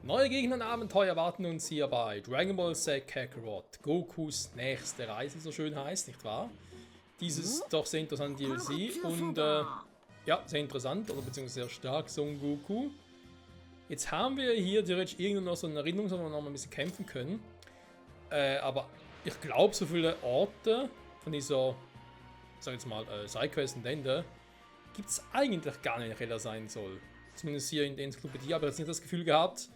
Neue Gegner und Abenteuer warten uns hier bei Dragon Ball Z Kakarot. Gokus nächste Reise, so schön heißt, nicht wahr? Dieses doch sehr interessante DLC und ja, sehr interessant, oder beziehungsweise sehr stark, Son Goku. Jetzt haben wir hier theoretisch irgendwo noch so eine Erinnerung, wo wir noch mal ein bisschen kämpfen können. Aber ich glaube, so viele Orte von dieser, sag jetzt mal, Sidequest und Ende, gibt es eigentlich gar nicht, welcher sein soll. Zumindest hier in der Enzyklopädie habe ich jetzt nicht das Gefühl gehabt,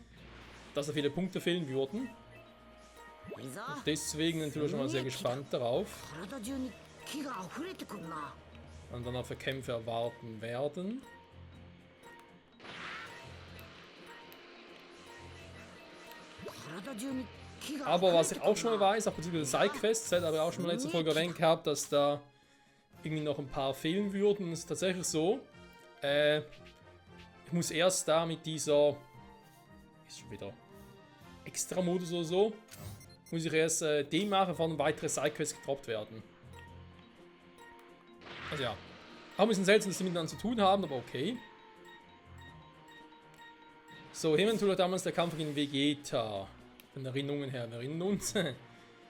dass da viele Punkte fehlen würden. Und deswegen natürlich schon mal sehr gespannt darauf. Und dann auf für Kämpfe erwarten werden. Aber was ich auch schon mal weiß, auch bezüglich der Sidequests, das habe ich auch schon mal in der letzten Folge erwähnt gehabt, dass da irgendwie noch ein paar fehlen würden. Das ist tatsächlich so. Ich muss erst da mit dieser... Ist schon wieder... Extra-Modus oder so. Muss ich erst den machen, von weitere Sidequests gedroppt werden. Also ja. Auch ein bisschen seltsam, dass sie miteinander zu tun haben, aber okay. So, hier natürlich damals der Kampf gegen Vegeta. Von Erinnerungen her, wir erinnern uns.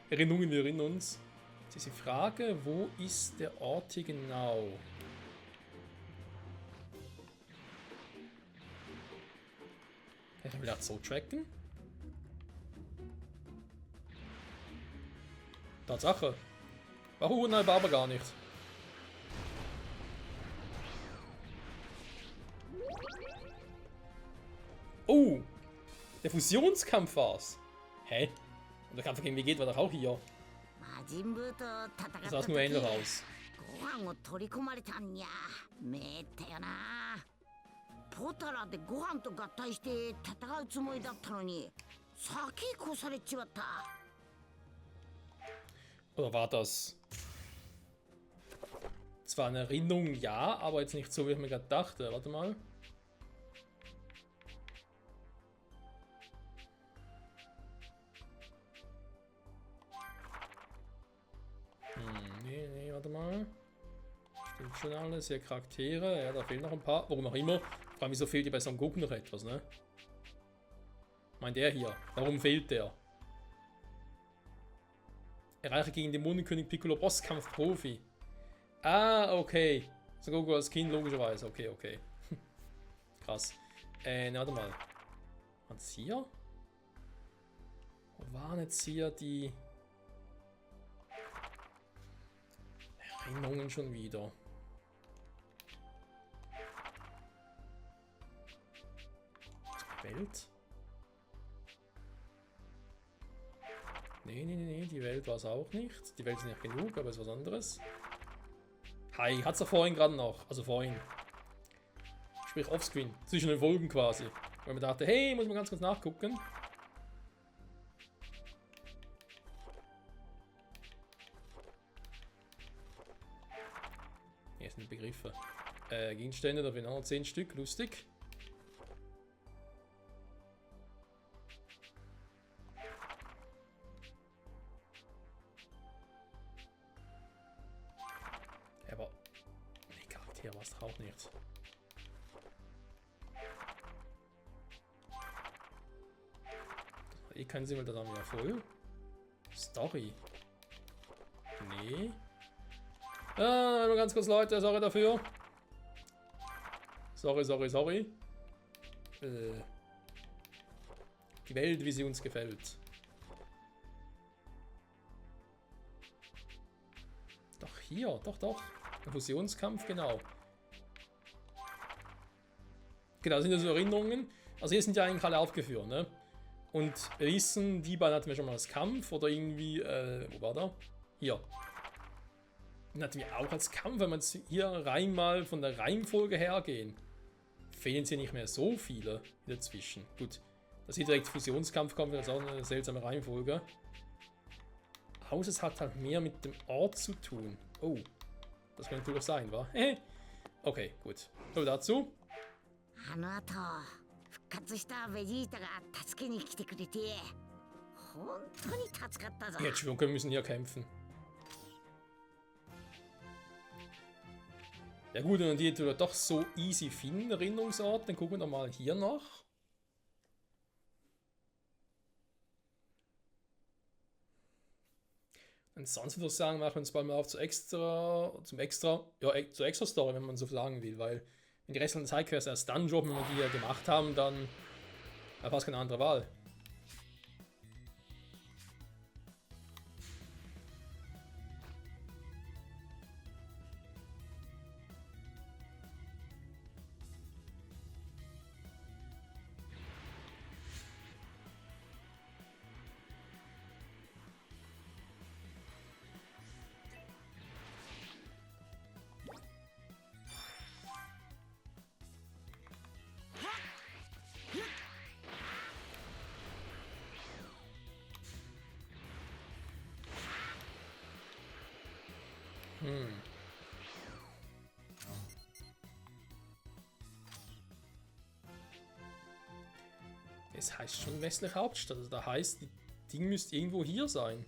Erinnerungen, wir erinnern uns. Jetzt ist die Frage, wo ist der Ort hier genau? Ich will das so tracken. Tatsache. Warum? Nein, aber gar nicht. Oh! Der Fusionskampf war's. Hä? Und der Kampf gegen Vegeta war doch auch hier. Das sah nur ähnlich aus. ポタラでご飯と合体して戦うつもりだったのに先越されちまった。 Oder war das zwar eine Erinnerung, ja, aber jetzt nicht so, wie ich mir gerade dachte. Warte mal. Nee, warte mal. Stimmt schon alles, hier Charaktere, ja, da fehlen noch ein paar, warum auch immer. Vor allem, wieso fehlt hier bei Son Goku noch etwas, ne? Meint der hier, warum fehlt der? Erreiche gegen Dämonenkönig Piccolo Bosskampf Profi. Ah, okay. Son Goku als Kind, logischerweise, okay. Krass. Ne, warte mal. Was hier? Wo waren jetzt hier die Erinnerungen schon wieder? Welt? Nee, die Welt war es auch nicht. Die Welt ist nicht genug, aber es ist was anderes. Hi, hat's doch vorhin gerade noch. Also vorhin. Sprich offscreen. Zwischen den Folgen quasi. Weil man dachte, hey, muss man ganz kurz nachgucken. Hier sind die Begriffe. Gegenstände, da fehlen auch noch 10 Stück. Lustig. Aber die Charaktere war es auch nicht. Eh keinen Sinn, weil da haben wir ja voll. Story. Nee. Nur ganz kurz, Leute, sorry dafür. Sorry. Die Welt, wie sie uns gefällt. Doch hier, doch. Ein Fusionskampf, genau. Genau, das sind ja so Erinnerungen. Also hier sind ja eigentlich alle aufgeführt, ne? Und wir wissen, die beiden hatten wir schon mal als Kampf oder irgendwie, wo war der? Hier. Den hatten wir auch als Kampf, wenn wir jetzt hier rein mal von der Reihenfolge hergehen. Fehlen hier nicht mehr so viele dazwischen. Gut, dass hier direkt Fusionskampf kommt, das ist auch eine seltsame Reihenfolge. Außer es hat halt mehr mit dem Ort zu tun. Oh, das kann natürlich sein, wa? Okay, gut. So, dazu. Jetzt schon, wir müssen hier kämpfen. Ja gut, und die tut doch so easy finden, Erinnerungsort. Dann gucken wir doch mal hier noch. Und sonst würde ich sagen, machen wir uns bald mal auf zur extra Story, wenn man so sagen will, weil wenn die restlichen Sidequests erst dann droppen, wenn wir die ja gemacht haben, dann fast keine andere Wahl. Es heißt schon westliche Hauptstadt. Also das heißt, das Ding müsste irgendwo hier sein.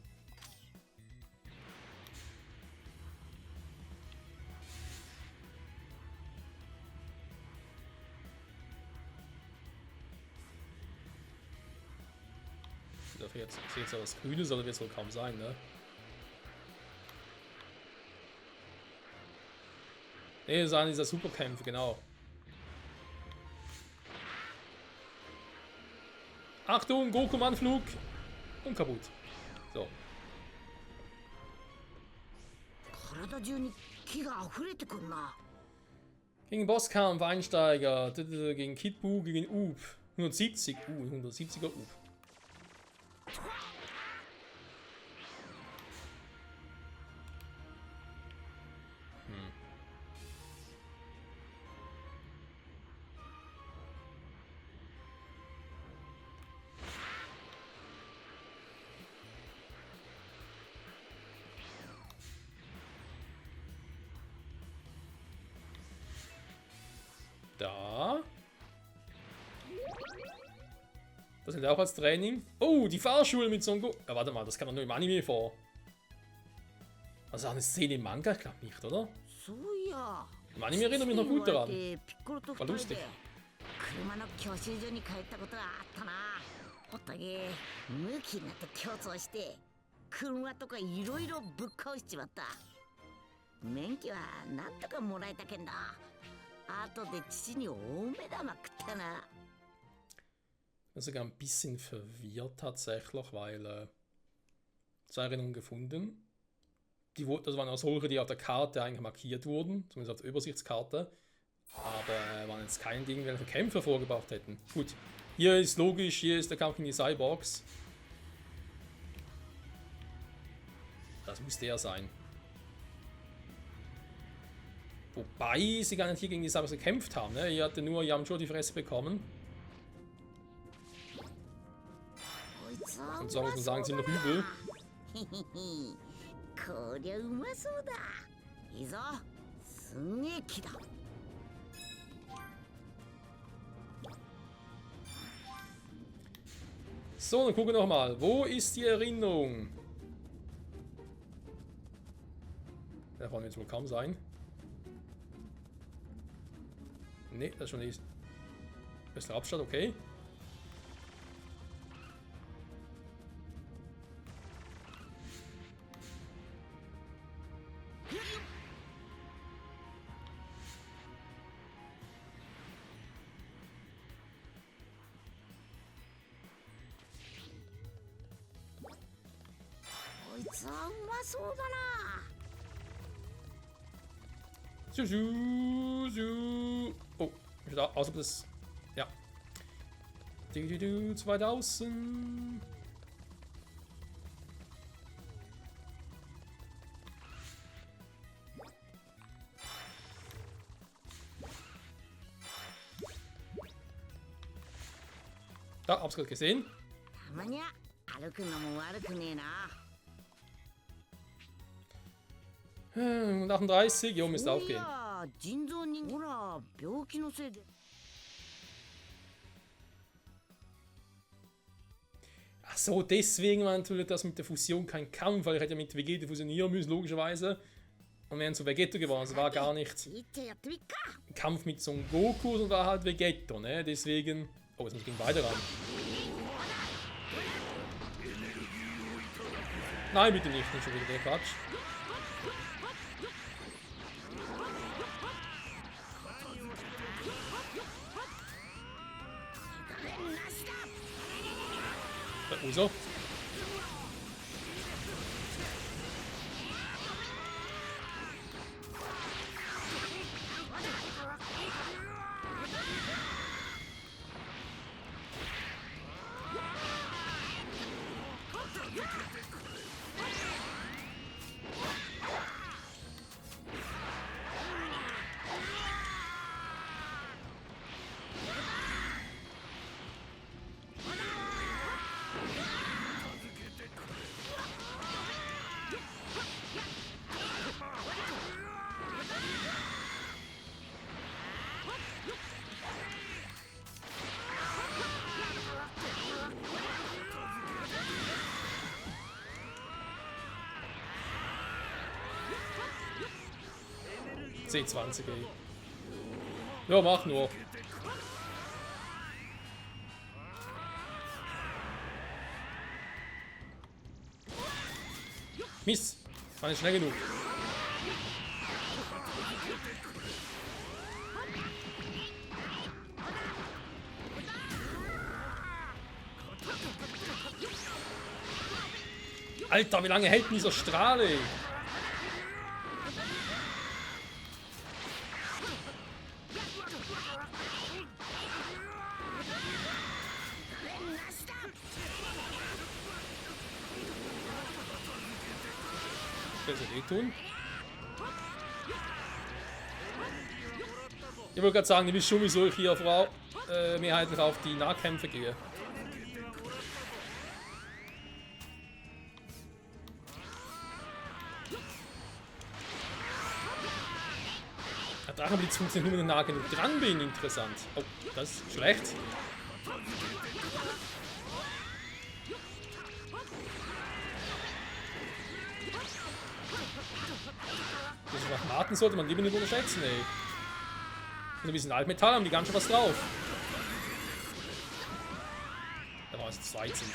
Dafür jetzt was Grünes, oder wird es wohl kaum sein, ne? Ne, das ist einer dieser Superkämpfe, genau. Achtung, Goku-Anflug! Und kaputt. So. Gegen Bosskampf, Einsteiger, gegen Kid Buu, gegen Up. 170, 170er Up. Da. Das sind auch als Training. Oh, die Fahrschule mit Son Goku. Ja, warte mal, das kann man nur im Anime vor. Also eine Szene im Manga, ich glaube nicht, oder? Im Anime erinnere mich noch gut daran. War lustig. Ich bin sogar ein bisschen verwirrt tatsächlich, weil zwei Erinnerungen gefunden. Das waren auch solche, die auf der Karte eigentlich markiert wurden, zumindest auf der Übersichtskarte. Aber waren jetzt kein Ding, welche Kämpfer vorgebracht hätten. Gut, hier ist logisch, hier ist der Kampf gegen die Cyborgs. Das muss der sein. Wobei sie gar nicht hier gegen die Cyborgs gekämpft haben. Ne? Hier hatte nur Yamcha die Fresse bekommen. Und so muss man sagen, sie sind noch übel. So, dann gucken wir nochmal. Wo ist die Erinnerung? Da wollen wir jetzt wohl kaum sein. Ne, das ist schon die beste Hauptstadt, okay. Oh, ich da, außer das. Ja. Zu weit außen. Da, hab's gerade gesehen. 38, jo, müsste aufgehen. Ach so, deswegen war natürlich das mit der Fusion kein Kampf, weil ich hätte ja mit Vegeta fusionieren müssen, logischerweise. Und wären zu Vegetto geworden. Es war gar nicht ein Kampf mit Son Goku, sondern war halt Vegetto, ne? Deswegen. Oh, jetzt muss ich gegen beide ran. Nein, bitte nicht schon wieder der Quatsch. Wieso? C20, ey. Ja, mach nur. Mist. War nicht schnell genug. Alter, wie lange hält denn dieser Strahl, ey? Das wird eh tun. Ich wollte gerade sagen, ihr wisst schon, wieso ich hier mehrheitlich auf die Nahkämpfe gehe. Der Drachenblitz funktioniert nur, wenn ich nah genug dran bin. Interessant. Oh, das ist schlecht. Das ist was warten sollte man lieber nicht unterschätzen, ey. Also wir sind Altmetall, haben die ganz schön was drauf. Da war es 2 sind.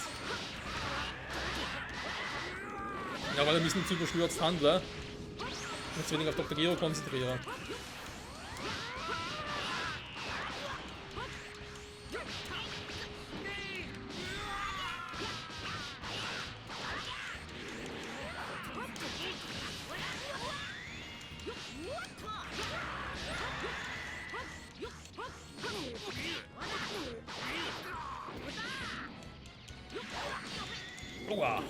Ja, weil wir müssen zu überstürzt handeln. Jetzt weniger auf Dr. Gero konzentrieren. Oha.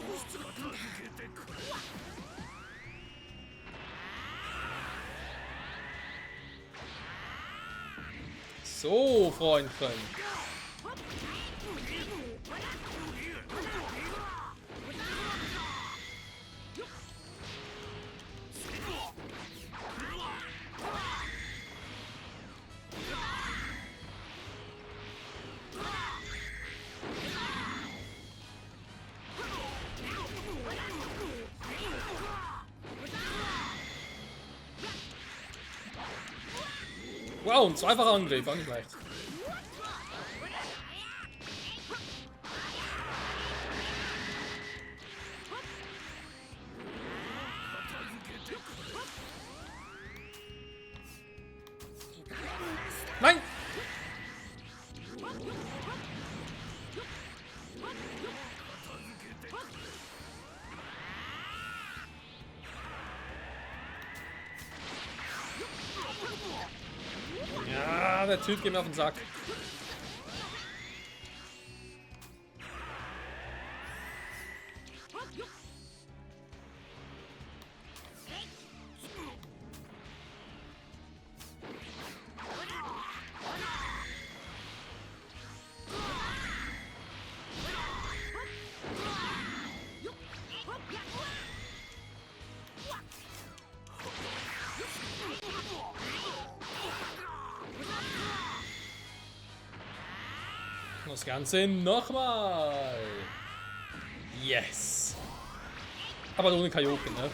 So, Freundchen. Wow, ein zweifacher Angriff, auch nicht leicht. Nein! Ja, der Typ geht mir auf den Sack. Das Ganze nochmal. Yes. Aber ohne Kaioken, ne?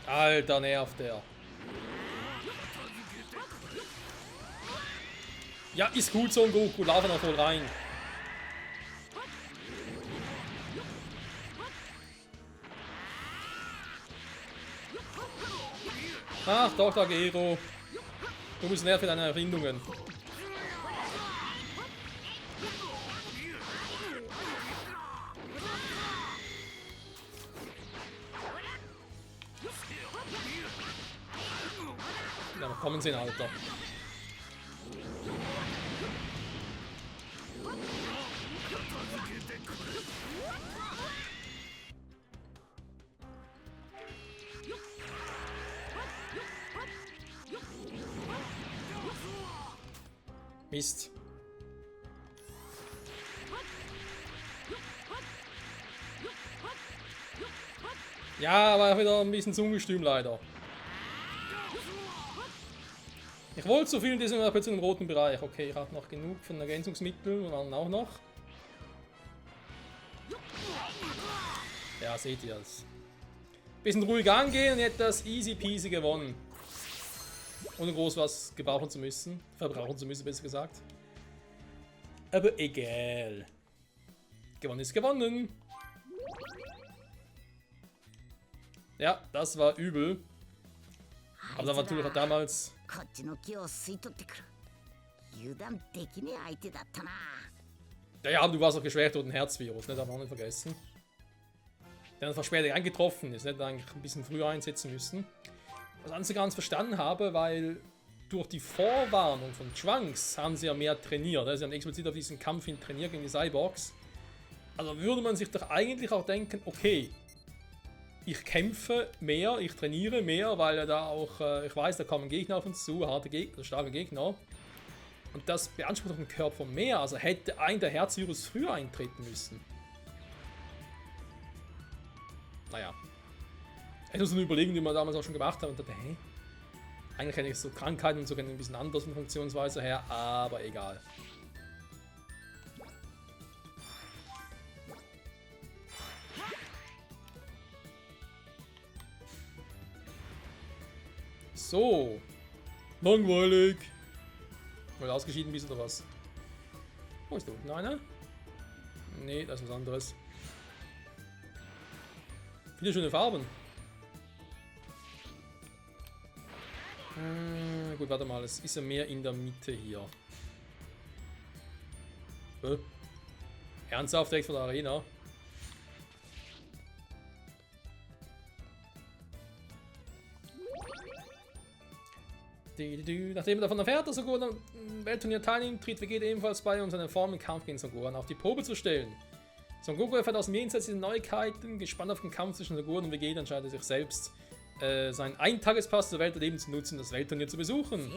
Alter, nervt der. Ja, ist gut so ein Goku. Laufen noch voll rein. Ach doch, Dagero. Du bist nervig mit deinen Erfindungen. Ja, kommen sie, Alter. Mist. Ja, war wieder ein bisschen zu ungestüm leider. Ich wollte so viel, die sind aber plötzlich im roten Bereich. Okay, ich habe noch genug von Ergänzungsmitteln und dann auch noch. Ja, seht ihr es. Bisschen ruhig angehen und jetzt das easy peasy gewonnen. Ohne groß was verbrauchen zu müssen, besser gesagt. Aber egal. Gewonnen ist gewonnen. Ja, das war übel. Aber das war natürlich auch damals. Ja, du warst auch geschwächt durch den Herzvirus, ne? Darf man auch nicht vergessen. Der hat einfach später eingetroffen ist, hätte eigentlich ein bisschen früher einsetzen müssen. Was ich nicht ganz verstanden habe, weil durch die Vorwarnung von Trunks haben sie ja mehr trainiert. Sie haben explizit auf diesen Kampf hin trainiert gegen die Cyborgs. Also würde man sich doch eigentlich auch denken, okay, ich kämpfe mehr, ich trainiere mehr, weil er da auch, ich weiß, da kommen Gegner auf uns zu, harte Gegner, starke Gegner. Und das beansprucht den Körper mehr, also hätte der Herzvirus früher eintreten müssen. Naja. Ich muss nur überlegen, wie wir damals auch schon gemacht haben und dachte, hey, eigentlich hätte ich so Krankheiten und so ein bisschen anders von Funktionsweise her, aber egal. So. Langweilig. Mal ausgeschieden bist oder was? Wo ist da unten einer? Nee, das ist was anderes. Viele schöne Farben. Gut, warte mal, es ist ja mehr in der Mitte hier. Ernsthaft direkt von der Arena. Nachdem er davon erfährt, dass Son Goku am Weltturnier teilnimmt, tritt Vegeta ebenfalls bei, um seine Form im Kampf gegen Son Goku auf die Probe zu stellen. Son Goku erfährt aus dem Jenseits diese Neuigkeiten, gespannt auf den Kampf zwischen Son Goku und Vegeta entscheidet sich selbst, seinen Eintagespass zur Welt eben zu nutzen, das Weltturnier zu besuchen.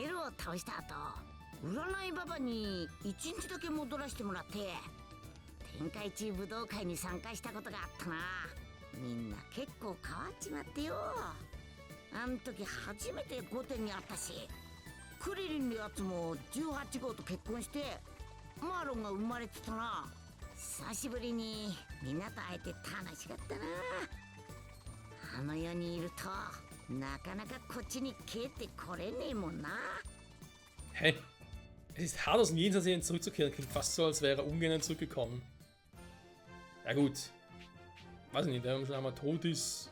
Hä? Es ist hart aus dem Jenseits zurückzukehren, klingt fast so, als wäre er ungern zurückgekommen. Ja gut. Weiß nicht, wenn man schon einmal tot ist,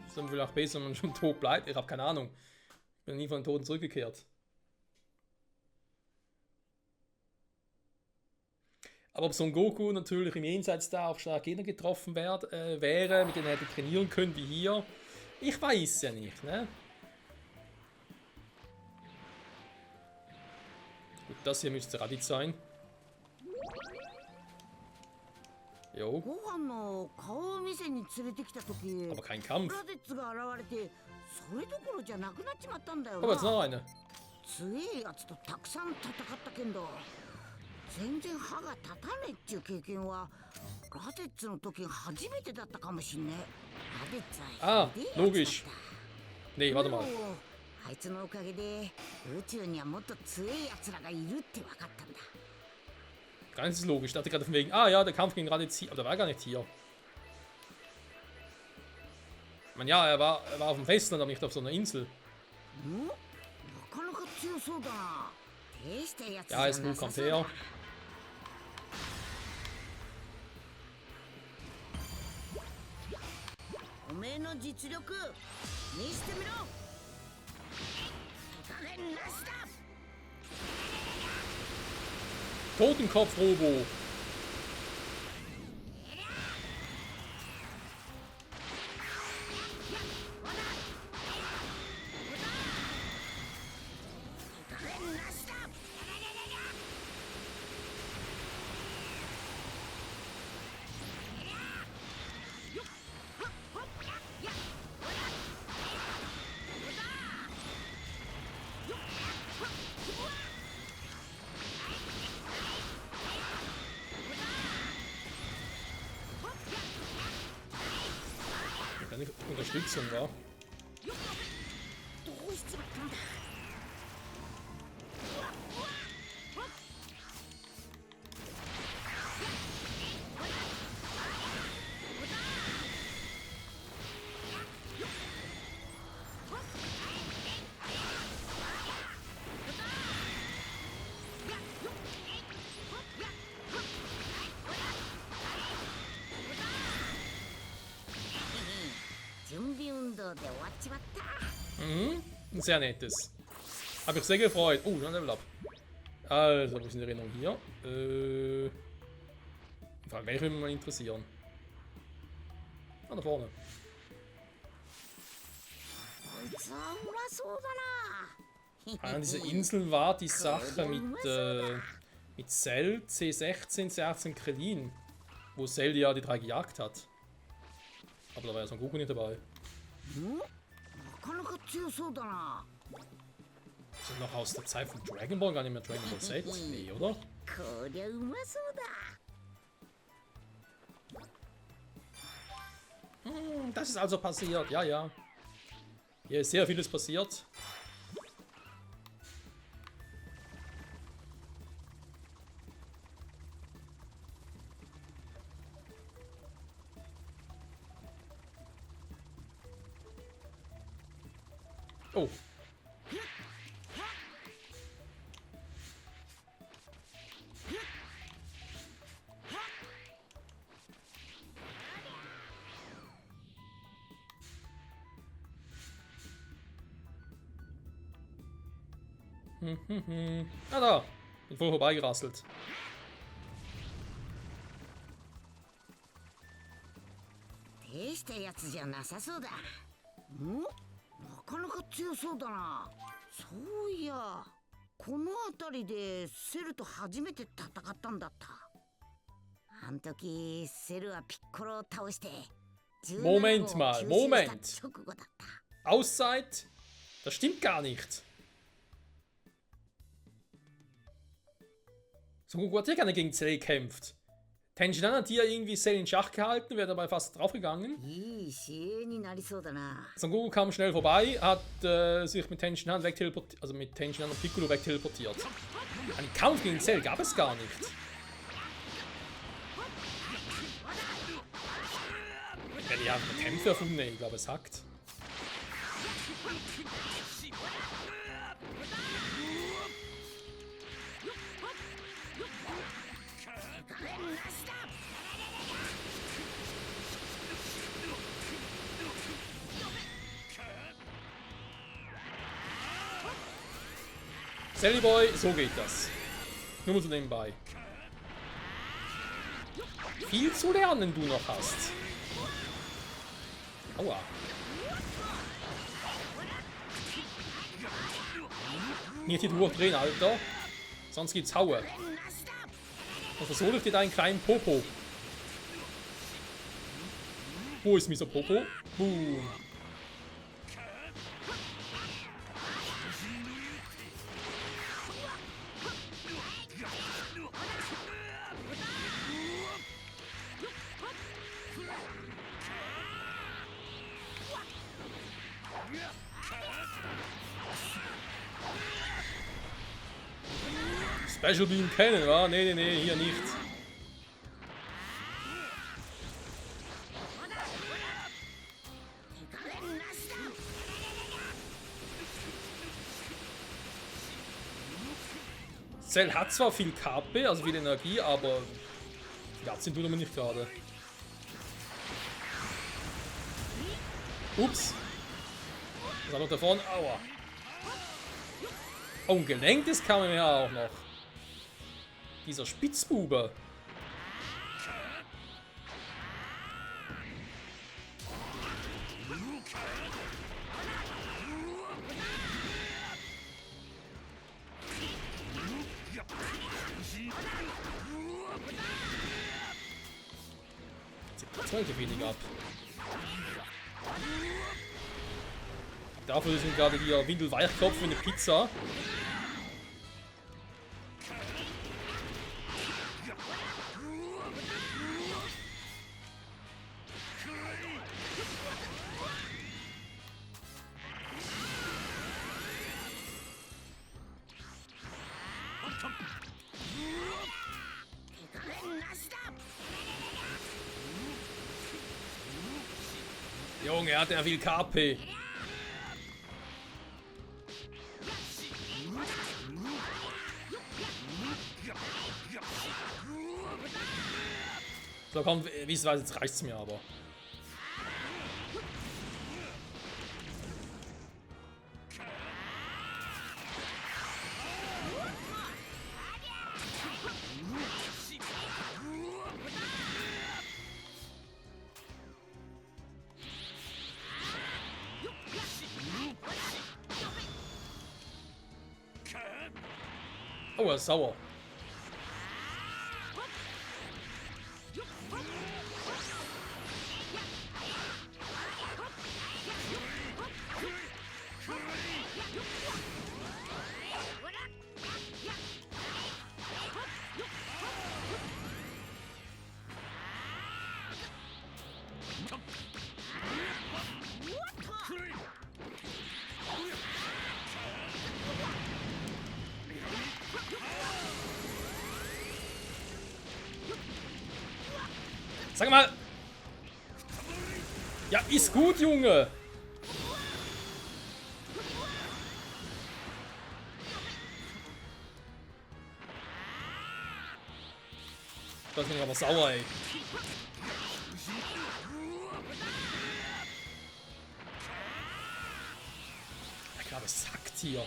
ist dann vielleicht besser, wenn man schon tot bleibt. Ich habe keine Ahnung. Ich bin nie von den Toten zurückgekehrt. Aber ob Son Goku natürlich im Jenseits da auf starke Gegner getroffen wäre, mit denen er hätte trainieren können wie hier, ich weiß ja nicht, ne? Gut, das hier müsste Raditz sein. Jo. Aber kein Kampf. Aber jetzt noch eine. Ah, logisch. Nee, warte mal. あいつのおかげで宇宙にはもっと強い奴らがいるって分かったんだ。 Ganz logisch. Ich dachte gerade von wegen, ah ja, der Kampf ging gerade jetzt hier. Oder war gar nicht hier. Ich meine, ja, er war auf dem Festland, aber nicht auf so einer Insel. Ja, ist gut, kommt her. Totenkopf-Robo. Unterstützung war. Sehr nettes. Habe ich sehr gefreut. Oh, dann Level Up. Also, wo ist die Erinnerung hier? Frage, welche würde mich mal interessieren? Ah, da vorne. An dieser Insel war die Sache mit Cell C16, C18 Krillin, wo Cell ja die 3 gejagt hat. Aber da war ja so ein Goku nicht dabei. Ist das noch aus der Zeit von Dragon Ball? Gar nicht mehr Dragon Ball Z? Nee, oder? Das ist also passiert, ja, ja. Hier ist sehr vieles passiert. Oh. Ah da, bin voll vorbeigerasselt. Moment mal, Moment. Auszeit? Das stimmt gar nicht. Son Goku hat hier gerne gegen Cell gekämpft. Tenshinhan hat hier irgendwie Cell in Schach gehalten, wäre dabei fast draufgegangen. Son Goku kam schnell vorbei, hat sich mit Tenshinhan wegteleportiert, also mit Tenshinhan und Piccolo wegteleportiert. Einen Kampf gegen Cell gab es gar nicht. Wenn ich einfach Kämpfe erfunden, ich glaube es hackt. Sally Boy, so geht das. Nur mal so nebenbei. Viel zu lernen du noch hast. Aua. Nicht hier durchdrehen, Alter. Sonst gibt's Haue. Dann versuche ich dir deinen kleinen Popo. Wo ist Mr. Popo? Boom. Special Beam kennen, wa? Nee, hier nicht. Cell hat zwar viel KP, also viel Energie, aber die Aktien tut er mir nicht gerade. Ups. Was hat er davon? Aua. Oh, ein gelenktes Kamehameha auch noch. Dieser Spitzbube. Jetzt wenig ab. Dafür sind gerade hier Windelweichkopf wie eine Pizza. Junge, er hat ja viel KP. So, komm, wie es weiß, jetzt reicht's mir aber. Oh, er ist sauer. Sag mal! Ja, ist gut, Junge! Das bin ich aber sauer, ey. Ich glaube, es sackt hier.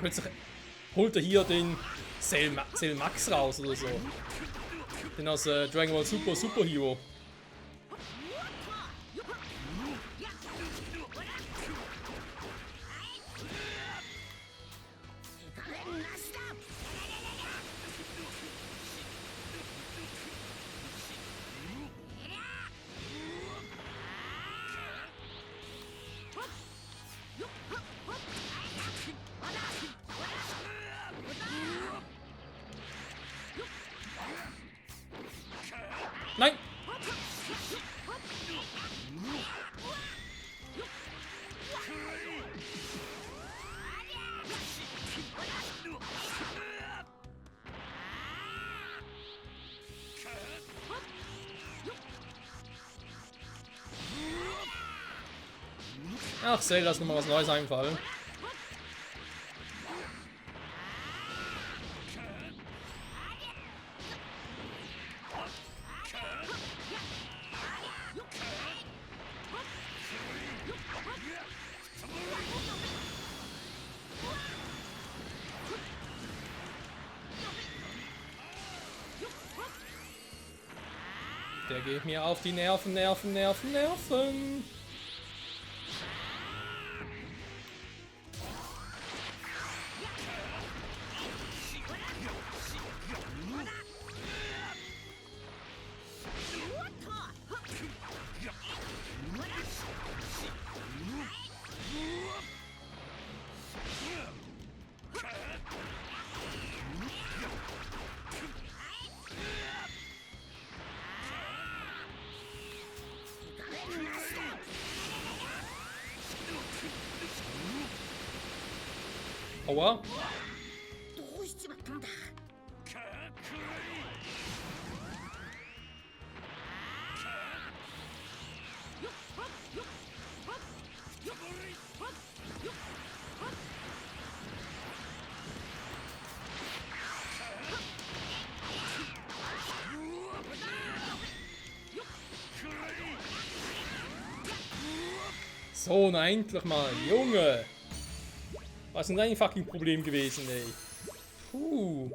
Plötzlich holt er hier den Cell Max raus oder so. Den aus Dragon Ball Super Hero. Nein! Ach, Cell, lass mir mal was Neues einfallen. Der geht mir auf die Nerven. Aua. So, na endlich mal, Junge. Was ist denn dein fucking Problem gewesen, ey? Puh.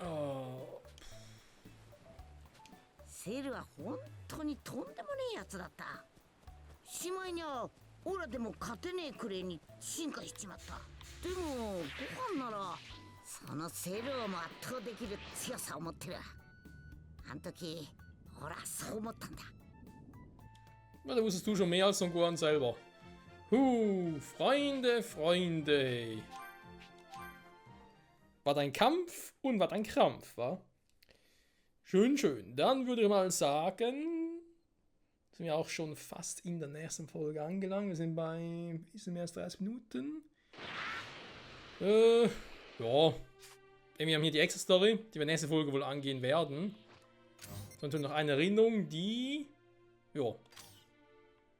Oh. セルは本当にとんでもねえやつだった。しまいにはオラでも勝てねえくれに進化しちまった。でもご飯ならそのセルをも圧倒できる強さを持ってる。あん時オラそう思ったんだ。Na, da wusstest du schon mehr als Son Gohan selber. Freunde, Freunde. War dein Kampf und war dein Krampf, wa? Schön, schön. Dann würde ich mal sagen, sind wir auch schon fast in der nächsten Folge angelangt. Wir sind bei ein bisschen mehr als 30 Minuten. Ja. Wir haben hier die Extra-Story, die wir in der nächsten Folge wohl angehen werden. Und natürlich noch eine Erinnerung, die... Ja.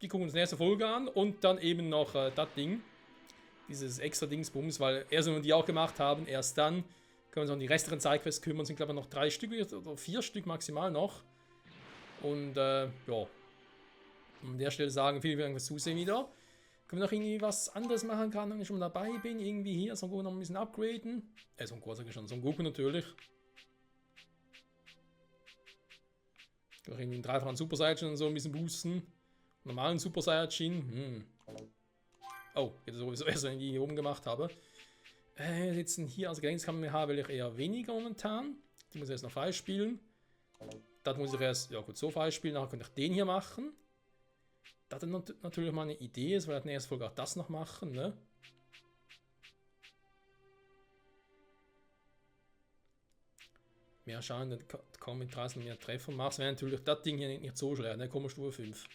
Die gucken uns die nächste Folge an und dann eben noch das Ding. Dieses extra Dingsbums, weil erst wenn wir die auch gemacht haben, erst dann können wir uns um die restlichen Sidequests kümmern. Sind glaube ich noch 3 Stück oder 4 Stück maximal noch. Und ja. An der Stelle sagen, vielen Dank fürs Zusehen wieder. Können wir noch irgendwie was anderes machen kann, wenn ich schon dabei bin. Irgendwie hier Son Goku noch ein bisschen upgraden. Son Goku sage ich schon, Son Goku natürlich. Noch irgendwie einen dreifachen Super Saiyajin und so ein bisschen boosten. Normalen Super Saiyajin. Oh, jetzt sowieso erst, wenn ich die hier oben gemacht habe. Sitzen hier als Gelenkskamehameha will ich eher weniger momentan. Die muss ich erst noch freispielen. Das muss ich erst, ja gut, so freispielen. Nachher könnte ich den hier machen. Das ist natürlich mal eine Idee, weil wir in der nächsten Folge auch das noch machen, ne? Mehr Schaden, kaum mit 30 mehr Treffer machst, wäre natürlich das Ding hier nicht so schwer, ne? Komm, Stufe 5.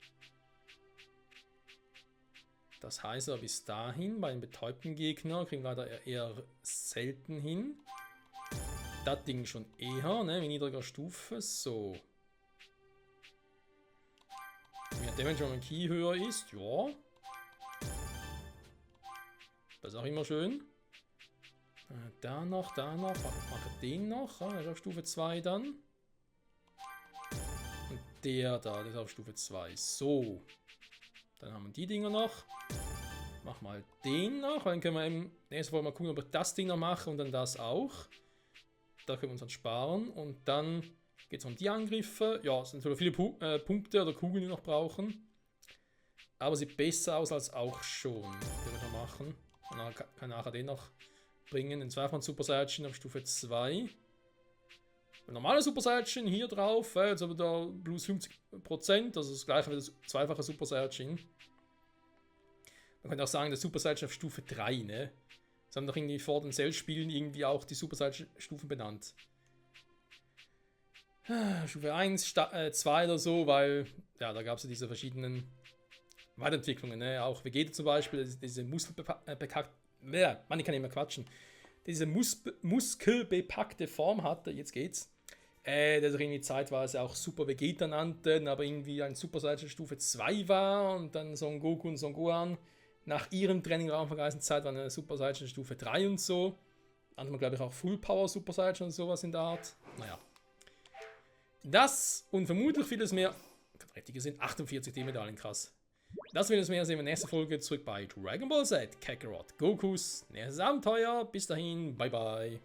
Das heißt aber bis dahin, bei den betäubten Gegnern kriegen wir da eher selten hin. Das Ding schon eher, ne? Mit niedriger Stufe, so. Wenn der Damage wenn Key höher ist, ja. Das ist auch immer schön. Da noch, mache den noch. Der ist auf Stufe 2 dann. Und der da, der ist auf Stufe 2. So. Dann haben wir die Dinger noch. Mach mal den noch. Dann können wir im nächsten Mal gucken, ob wir das Ding noch machen und dann das auch. Da können wir uns dann sparen. Und dann geht es um die Angriffe. Ja, es sind natürlich viele Punkte oder Kugeln, die wir noch brauchen. Aber sieht besser aus als auch schon. Den wir noch machen. Und dann kann nachher den noch bringen. Den zweifachen Super Saiyajin auf Stufe 2. Der normale Super Saiyajin hier drauf. Jetzt haben wir da plus 50%. Also das gleiche wie das zweifache Super Saiyajin. Man könnte auch sagen, der Super Saiyajin auf Stufe 3, ne? Das haben doch irgendwie vor den Cell-Spielen irgendwie auch die Super Saiyajin-Stufen benannt. Stufe 1, 2 oder so, weil, ja, da gab es ja diese verschiedenen Weiterentwicklungen, ne? Auch Vegeta zum Beispiel, diese muskelbepackte, Mann, ich kann nicht mehr quatschen, diese muskelbepackte Form hatte, jetzt geht's, der irgendwie zeitweise auch Super Vegeta nannten, aber irgendwie ein Super Saiyajin Stufe 2 war und dann Son Goku und Son Gohan nach ihrem Training im Raum von vergangenen Zeit waren eine Super Saiyajin Stufe 3 und so. Andere glaube ich auch Full Power Super Saiyajin und sowas in der Art. Naja. Das und vermutlich vieles mehr. Richtige sind 48 D-Medaillen, krass. Das vieles mehr sehen wir in der nächsten Folge zurück bei Dragon Ball Z Kakarot Gokus nächstes Abenteuer. Bis dahin, bye bye.